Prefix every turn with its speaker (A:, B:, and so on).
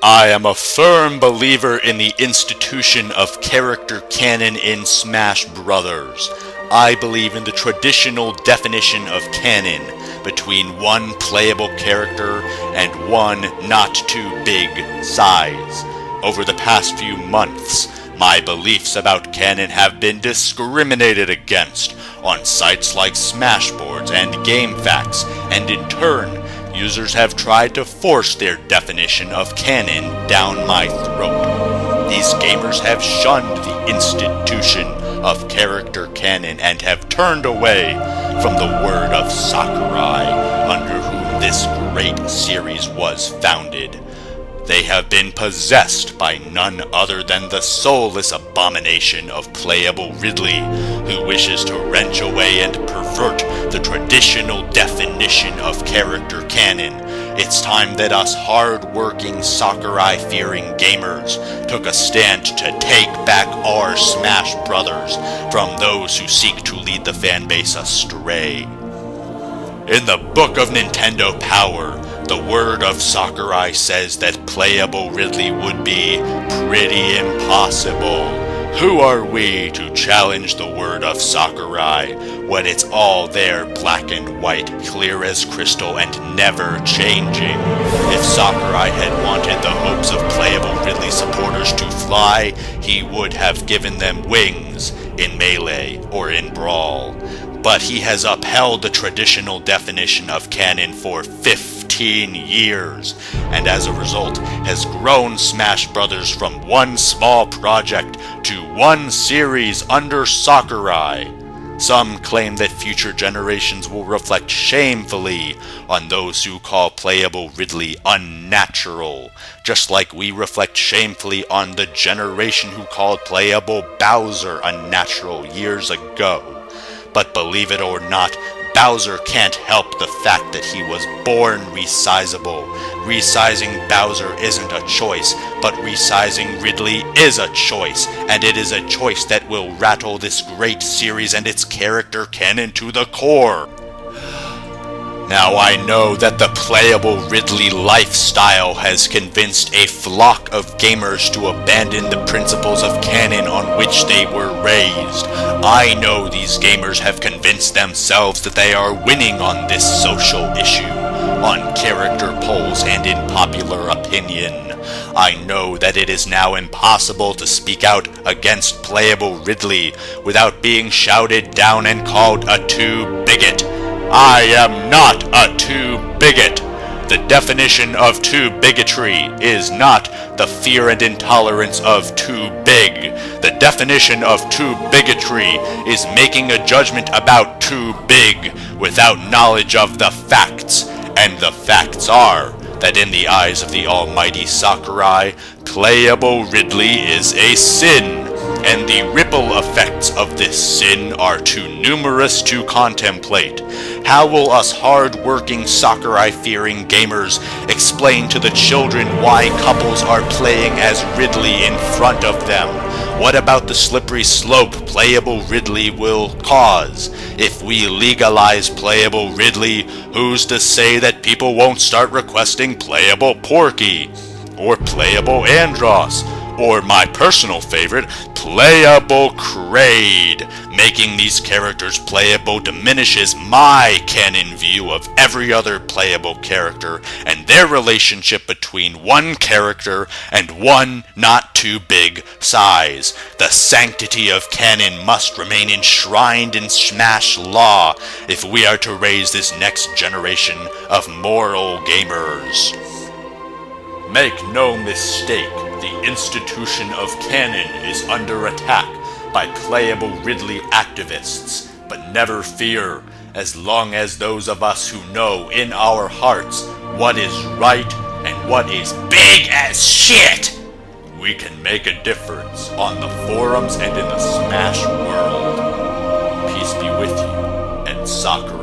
A: I am a firm believer in the institution of character canon in Smash Brothers. I believe in the traditional definition of canon between one playable character and one not too big size. Over the past few months, my beliefs about canon have been discriminated against on sites like Smashboards and GameFAQs, and in turn, users have tried to force their definition of canon down my throat. These gamers have shunned the institution of character canon and have turned away from the word of Sakurai, under whom this great series was founded. They have been possessed by none other than the soulless abomination of Playable Ridley, who wishes to wrench away and pervert the traditional definition of character canon. It's time that us hard-working, Sakurai-fearing gamers took a stand to take back our Smash Brothers from those who seek to lead the fanbase astray. In the Book of Nintendo Power, the word of Sakurai says that Playable Ridley would be pretty impossible. Who are we to challenge the word of Sakurai when it's all there, black and white, clear as crystal, and never changing? If Sakurai had wanted the hopes of Playable Ridley supporters to fly, he would have given them wings in Melee or in Brawl. But he has upheld the traditional definition of canon for 15 years, and as a result has grown Smash Brothers from one small project to one series under Sakurai. Some claim that future generations will reflect shamefully on those who call Playable Ridley unnatural, just like we reflect shamefully on the generation who called Playable Bowser unnatural years ago. But believe it or not, Bowser can't help the fact that he was born resizable. Resizing Bowser isn't a choice, but resizing Ridley is a choice, and it is a choice that will rattle this great series and its character canon to the core. Now I know that the Playable Ridley lifestyle has convinced a flock of gamers to abandon the principles of canon on which they were raised. I know these gamers have convinced themselves that they are winning on this social issue, on character polls and in popular opinion. I know that it is now impossible to speak out against Playable Ridley without being shouted down and called a too-bigot. I am not a too-bigot. The definition of too-bigotry is not the fear and intolerance of too big. The definition of too-bigotry is making a judgment about too big without knowledge of the facts. And the facts are that in the eyes of the almighty Sakurai, Playable Ridley is a sin. And the ripple effects of this sin are too numerous to contemplate. How will us hard-working, Sakurai-fearing gamers explain to the children why couples are playing as Ridley in front of them? What about the slippery slope Playable Ridley will cause? If we legalize Playable Ridley, who's to say that people won't start requesting Playable Porky? Or Playable Andros? Or my personal favorite, Playable Kraid. Making these characters playable diminishes my canon view of every other playable character and their relationship between one character and one not too big size. The sanctity of canon must remain enshrined in Smash law if we are to raise this next generation of moral gamers. Make no mistake, the institution of canon is under attack by Playable Ridley activists, but never fear, as long as those of us who know in our hearts what is right and what is big as shit, we can make a difference on the forums and in the Smash world. Peace be with you, and Sakura.